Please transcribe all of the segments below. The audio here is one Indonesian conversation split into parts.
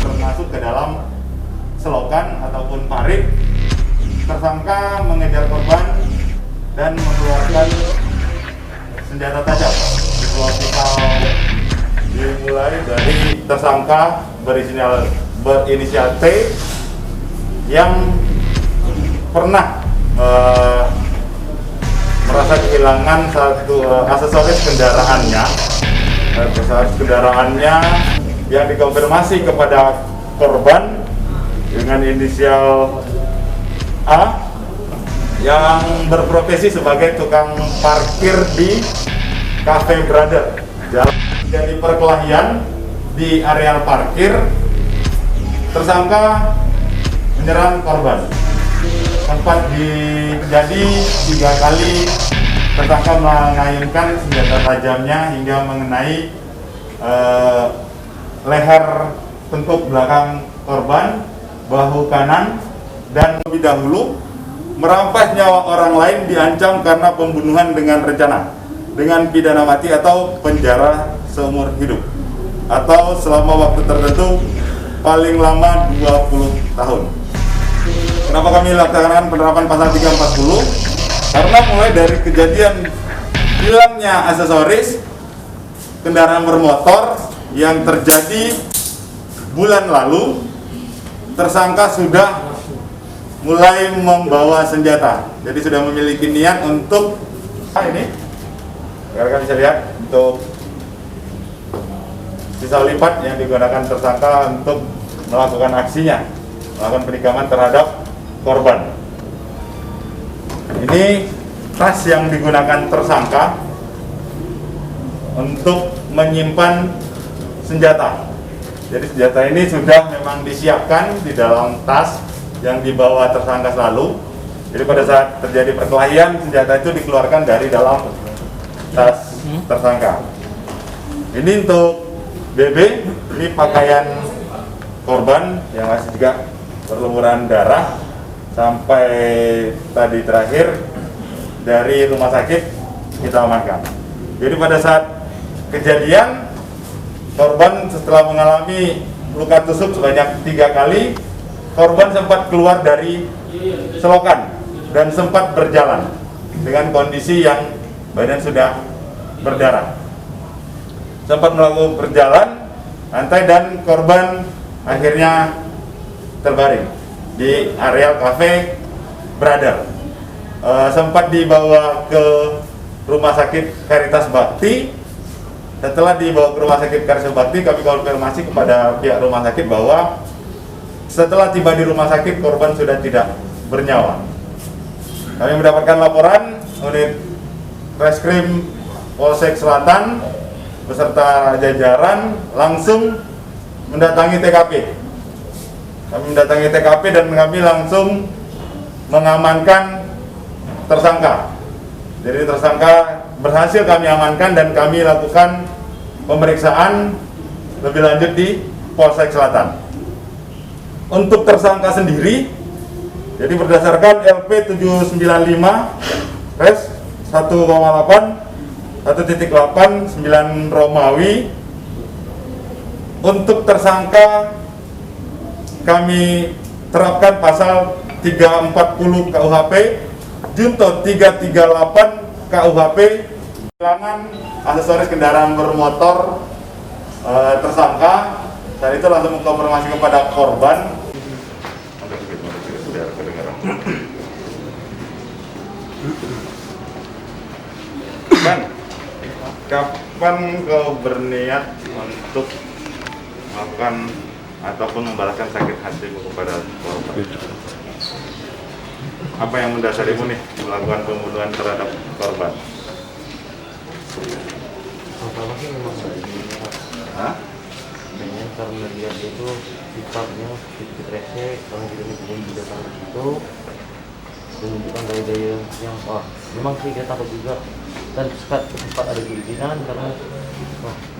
Termasuk ke dalam selokan ataupun parit, tersangka mengejar korban dan mengeluarkan senjata tajam. Dimulai dari tersangka berinisial T yang pernah merasa kehilangan satu aksesoris kendaraannya yang dikonfirmasi kepada korban dengan inisial A yang berprofesi sebagai tukang parkir di Cafe Brother. Jadi perkelahian di areal parkir, tersangka menyerang korban. Sempat terjadi 3 kali tersangka mengayunkan senjata tajamnya hingga mengenai leher tengkuk belakang korban, bahu kanan, dan lebih dahulu merampas nyawa orang lain diancam karena pembunuhan dengan rencana dengan pidana mati atau penjara seumur hidup atau selama waktu tertentu paling lama 20 tahun. Kenapa kami laksanakan penerapan pasal 340? Karena mulai dari kejadian hilangnya aksesoris kendaraan bermotor yang terjadi bulan lalu, tersangka sudah mulai membawa senjata. Jadi sudah memiliki niat untuk ini. Rekan-rekan bisa lihat untuk pisau lipat yang digunakan tersangka untuk melakukan aksinya, melakukan penikaman terhadap korban. Ini tas yang digunakan tersangka untuk menyimpan senjata. Jadi senjata ini sudah memang disiapkan di dalam tas yang dibawa tersangka selalu. Jadi pada saat terjadi perkelahian, senjata itu dikeluarkan dari dalam tas tersangka. Ini untuk BB, ini pakaian korban yang masih juga berlumuran darah sampai tadi terakhir dari rumah sakit kita amankan. Jadi pada saat kejadian, korban setelah mengalami luka tusuk sebanyak 3 kali, korban sempat keluar dari selokan dan sempat berjalan dengan kondisi yang badan sudah berdarah. Sempat melakukan berjalan santai dan korban akhirnya terbaring di areal Cafe Brother. Sempat dibawa ke Rumah Sakit Caritas Bakti. Setelah dibawa ke Rumah Sakit Caritas Bakti, kami konfirmasi kepada pihak rumah sakit bahwa setelah tiba di rumah sakit, korban sudah tidak bernyawa. Kami mendapatkan laporan, unit Reskrim Polsek Selatan beserta jajaran langsung mendatangi TKP. Kami mendatangi TKP dan kami langsung mengamankan tersangka. Jadi tersangka berhasil kami amankan dan kami lakukan pemeriksaan lebih lanjut di Polsek Selatan. Untuk tersangka sendiri, jadi berdasarkan LP 795 Res 1,8 Romawi, untuk tersangka kami terapkan pasal 340 KUHP, junto 338 KUHP, kehilangan aksesoris kendaraan bermotor tersangka. Saat itu langsung mengkonfirmasi kepada korban. Dan kapan kau berniat untuk melakukan ataupun membalaskan sakit hatimu kepada korban? Apa yang mendasarimu nih melakukan pembunuhan terhadap korban? Pertama sih memang Hah? karena dia itu sifatnya sedikit rese, karena kita ini di datang ke situ menunjukkan gaya-gaya yang memang sih kita takut juga, dan sempat ada keinginan karena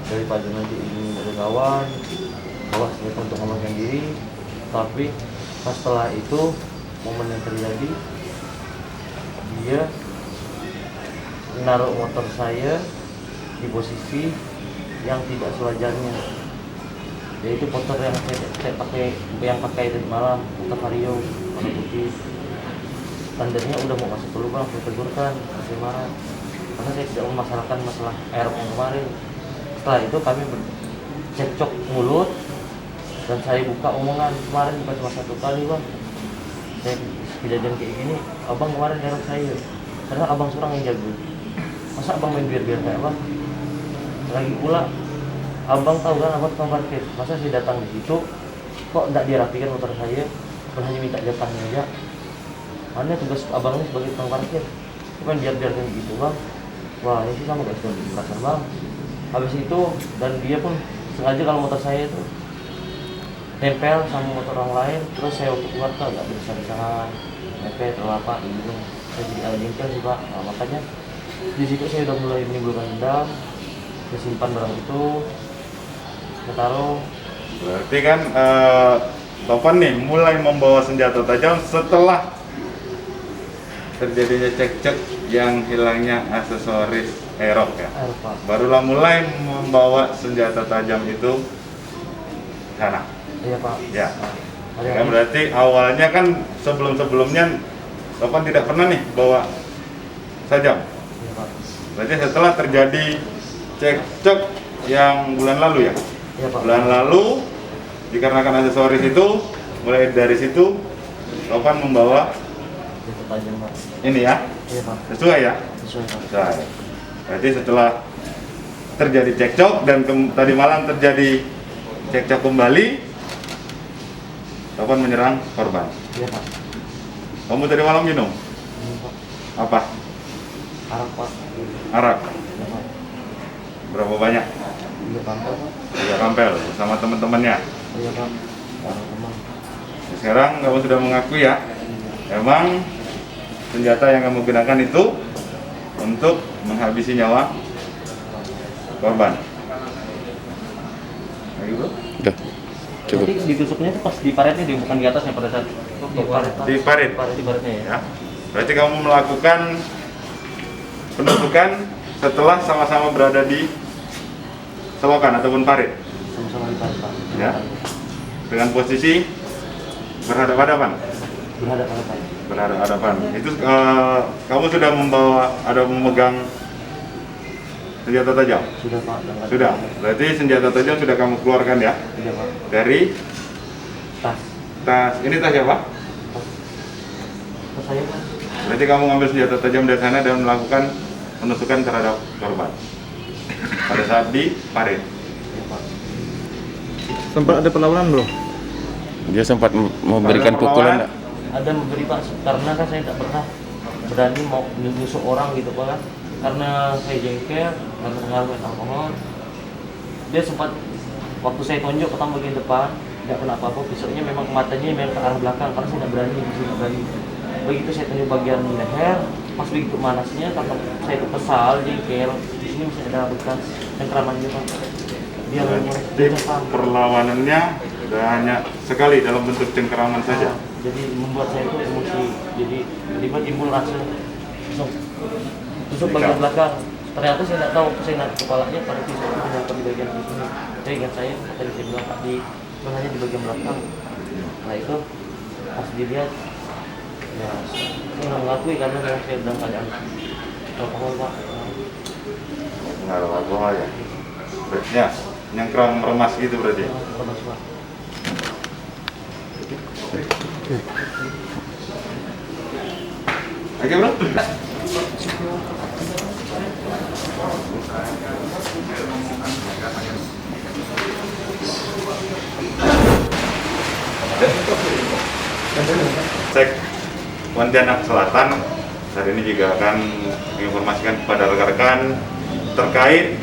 daripada nanti ini ada kawan bawa senjata untuk mengamankan diri, tapi pas setelah itu momen yang terjadi dia menaruh motor saya di posisi yang tidak sewajarnya, yaitu motor yang saya pakai tadi malam, motor Vario warna putih. Standarnya udah mau masuk ke lubang, saya tegurkan, masih marah karena saya tidak memasalahkan masalah air yang kemarin. Setelah itu kami cekcok mulut dan saya buka omongan kemarin bukan cuma satu kali bang, saya kejadian kayak gini, abang kemarin neror saya karena abang seorang yang jago, masa abang main biar-biar kayak abang. Lagi pula abang tahu kan abang tukang parkir, masa saya datang di situ kok tidak dirapikan motor saya, hanya minta jatahnya aja. Mana tugas abang ini sebagai tukang parkir, bukan biar-biarkan gitu bang. Wah ini sih sama gak sudah perasaan bang. Habis itu dan dia pun sengaja kalau motor saya itu nempel sama motor orang lain, terus saya waktu keluar tuh agak besar-besaran, nempel terlapa gitu. Saya jadi agak jengkel sih pak. Nah, makanya di situ saya udah mulai menimbulkan dendam, saya simpan barang itu, saya taruh. Berarti kan Topan nih mulai membawa senjata tajam setelah terjadinya cekcok yang hilangnya aksesoris aerob ya. Pak. Barulah mulai membawa senjata tajam itu sana. Iya pak. Ya. Kan berarti awalnya kan sebelum-sebelumnya Topan tidak pernah nih bawa tajam. Iya pak. Berarti setelah terjadi cekcok yang bulan lalu ya. Iya pak. Bulan lalu dikarenakan aksesoris itu, mulai dari situ Topan membawa Tajam pak. ini ya. Iya pak. Sesuai ya? Sesuai pak. Sesuai. Berarti setelah terjadi cekcok dan tadi malam terjadi cekcok kembali, Topan menyerang korban. Iya pak. Kamu tadi malam minum? Ini pak. Apa? Arak pak. Arak. Iya pak. Berapa banyak? 3 kampel pak. 3 kampel bersama teman-temannya. Iya pak. Teman. Sekarang kamu sudah mengakui ya, memang senjata yang kamu gunakan itu untuk menghabisi nyawa korban. Lagi bro? Udah, cukup. Jadi ditusuknya itu pas di paretnya, bukan di atasnya pada saat di paret. Di parit. Di paretnya ya. Ya. Berarti kamu melakukan penusukan setelah sama-sama berada di selokan ataupun parit. Sama-sama di paret pak. Ya. Dengan posisi berhadapan-hadapan. Berhadapan. Berhadapan. Itu kamu sudah memegang senjata tajam? Sudah pak. Sudah. Berarti senjata tajam sudah kamu keluarkan ya? Iya pak. Dari Tas. Ini tas siapa? Tas saya pak. Berarti kamu ngambil senjata tajam dari sana dan melakukan penusukan terhadap korban pada saat di parit. Iya pak. Sempat ada perlawanan belum? Dia sempat memberikan Ada pukulan perlawanan? enggak? Ada memberi pak, karena kan saya tidak pernah berani mau menusuk orang gitu pak kan. Karena saya jengkel, karena pengaruh alkohol. Dia sempat waktu saya tonjok ke bagian depan, tidak kena apa-apa. Besoknya memang matanya memang ke arah belakang karena saya tidak berani, Begitu saya tonjok bagian leher, pas begitu manasnya, karena saya itu kesal, jengkel. Di sini masih ada bekas cengkramannya pak. Dia memang Perlawanannya sudah hanya sekali dalam bentuk cengkeraman saja. Jadi membuat saya itu emosi. Jadi tiba timbul rasa tusuk bagian belakang. Ternyata saya tidak tahu, saya narik kepalanya pada pisau itu menyangkut di bagian sini. Saya ingat saya tadi saya bilang tadi hanya di bagian belakang. Nah itu pas dilihat, ya saya nggak mengakui karena saya dalam keadaan alkohol pak. Pengaruh alkohol ya. Ya, nyengkram remas gitu berarti. Lemas pak. Oke bro. Cek Pontianak Selatan hari ini juga akan menginformasikan kepada rekan-rekan terkait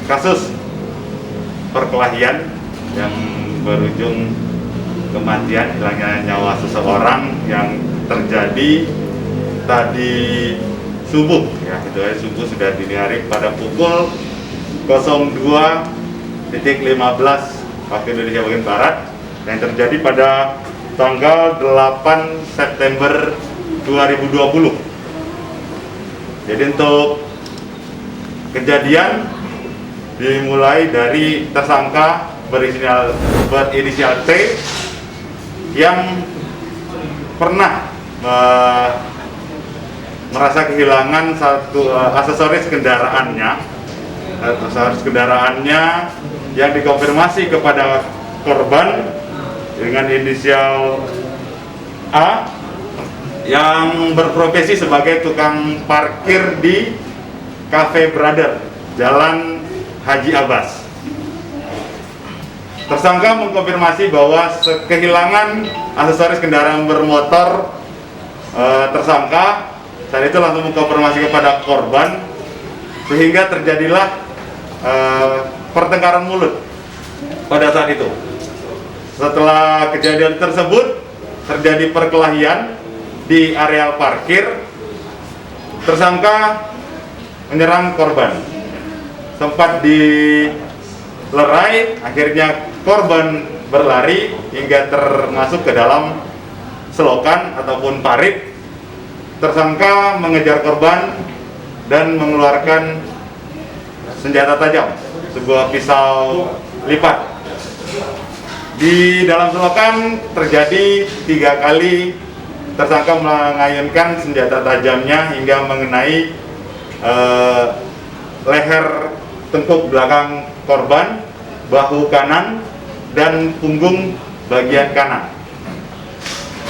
kasus perkelahian yang berujung kematian, hilangnya nyawa seseorang yang terjadi tadi subuh, ya itu subuh sudah dini hari pada pukul 02.15 waktu Indonesia bagian Barat yang terjadi pada tanggal 8 September 2020. Jadi untuk kejadian dimulai dari tersangka berinisial T yang pernah merasa kehilangan satu aksesoris kendaraannya yang dikonfirmasi kepada korban dengan inisial A yang berprofesi sebagai tukang parkir di Cafe Brother, Jalan Haji Abbas. Tersangka mengkonfirmasi bahwa kehilangan aksesoris kendaraan bermotor tersangka saat itu langsung mengkonfirmasi kepada korban sehingga terjadilah pertengkaran mulut pada saat itu. Setelah kejadian tersebut terjadi perkelahian di areal parkir, tersangka menyerang korban. Sempat dilerai, akhirnya korban berlari hingga termasuk ke dalam selokan ataupun parit. Tersangka mengejar korban dan mengeluarkan senjata tajam, sebuah pisau lipat. Di dalam selokan terjadi 3 kali tersangka mengayunkan senjata tajamnya hingga mengenai leher tengkuk belakang korban, bahu kanan, dan punggung bagian kanan.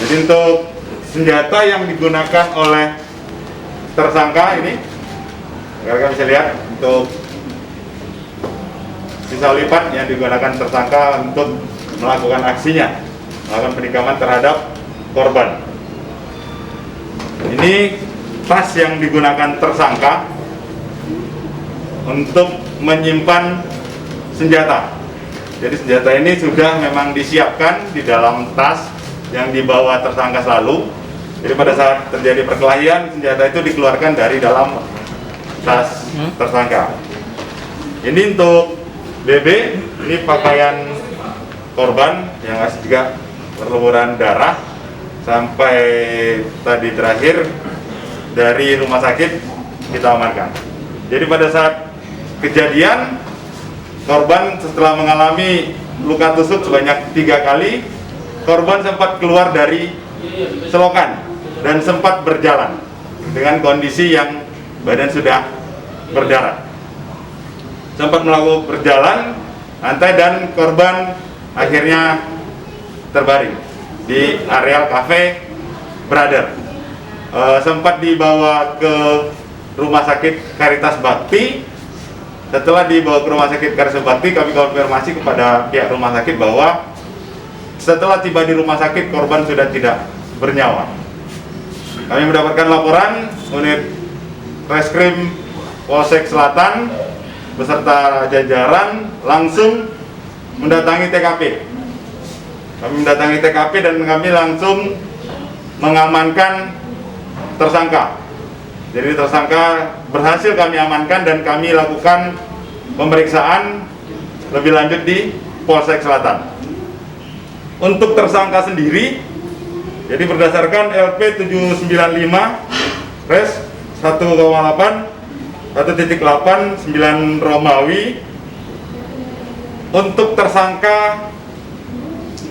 Jadi untuk senjata yang digunakan oleh tersangka ini, kalian bisa lihat untuk pisau lipat yang digunakan tersangka untuk melakukan aksinya, melakukan penikaman terhadap korban. Ini tas yang digunakan tersangka untuk menyimpan senjata. Jadi senjata ini sudah memang disiapkan di dalam tas yang dibawa tersangka selalu. Jadi pada saat terjadi perkelahian, senjata itu dikeluarkan dari dalam tas tersangka. Ini untuk BB, ini pakaian korban yang masih juga berlumuran darah sampai tadi terakhir dari rumah sakit kita amankan. Jadi pada saat kejadian, korban setelah mengalami luka tusuk sebanyak 3 kali, korban sempat keluar dari selokan dan sempat berjalan dengan kondisi yang badan sudah berdarah. Sempat melakukan berjalan santai dan korban akhirnya terbaring di areal Cafe Brother. Sempat dibawa ke Rumah Sakit Caritas Bakti. Setelah dibawa ke Rumah Sakit Caritas Bakti, kami konfirmasi kepada pihak rumah sakit bahwa setelah tiba di rumah sakit, korban sudah tidak bernyawa. Kami mendapatkan laporan, unit Reskrim Polsek Selatan beserta jajaran langsung mendatangi TKP. Kami mendatangi TKP dan kami langsung mengamankan tersangka. Jadi tersangka berhasil kami amankan dan kami lakukan pemeriksaan lebih lanjut di Polsek Selatan. Untuk tersangka sendiri, jadi berdasarkan LP 795 Res 1,8 9 Romawi, untuk tersangka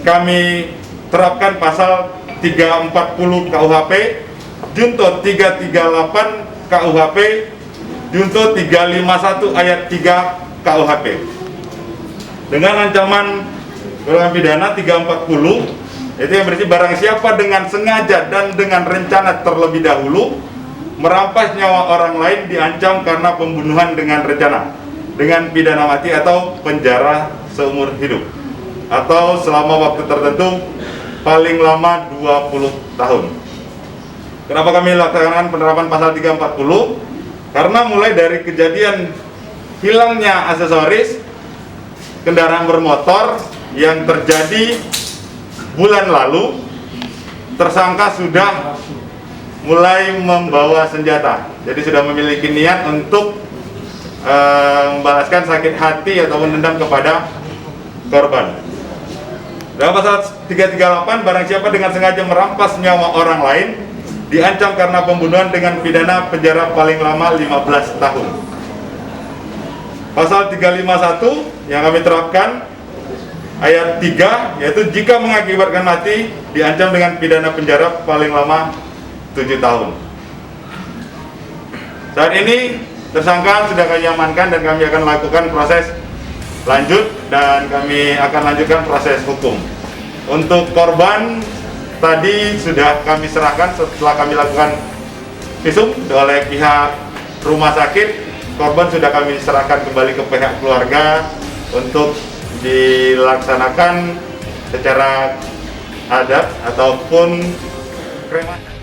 kami terapkan pasal 340 KUHP, junto 338 KUHP, junto 351 ayat 3 KUHP. Dengan ancaman pidana 340, itu yang berisi barang siapa dengan sengaja dan dengan rencana terlebih dahulu merampas nyawa orang lain diancam karena pembunuhan dengan rencana dengan pidana mati atau penjara seumur hidup atau selama waktu tertentu paling lama 20 tahun. Kenapa kami laksanakan penerapan pasal 340? Karena mulai dari kejadian hilangnya aksesoris, kendaraan bermotor yang terjadi bulan lalu, tersangka sudah mulai membawa senjata. Jadi sudah memiliki niat untuk membalaskan sakit hati ataupun dendam kepada korban. Dalam pasal 338, barang siapa dengan sengaja merampas nyawa orang lain diancam karena pembunuhan dengan pidana penjara paling lama 15 tahun. Pasal 351 yang kami terapkan ayat 3, yaitu jika mengakibatkan mati diancam dengan pidana penjara paling lama 7 tahun. Saat ini tersangka sudah kami amankan dan kami akan lakukan proses lanjut dan kami akan lanjutkan proses hukum. Untuk korban tadi sudah kami serahkan setelah kami lakukan visum oleh pihak rumah sakit. Korban sudah kami serahkan kembali ke pihak keluarga untuk dilaksanakan secara adat ataupun kremasi.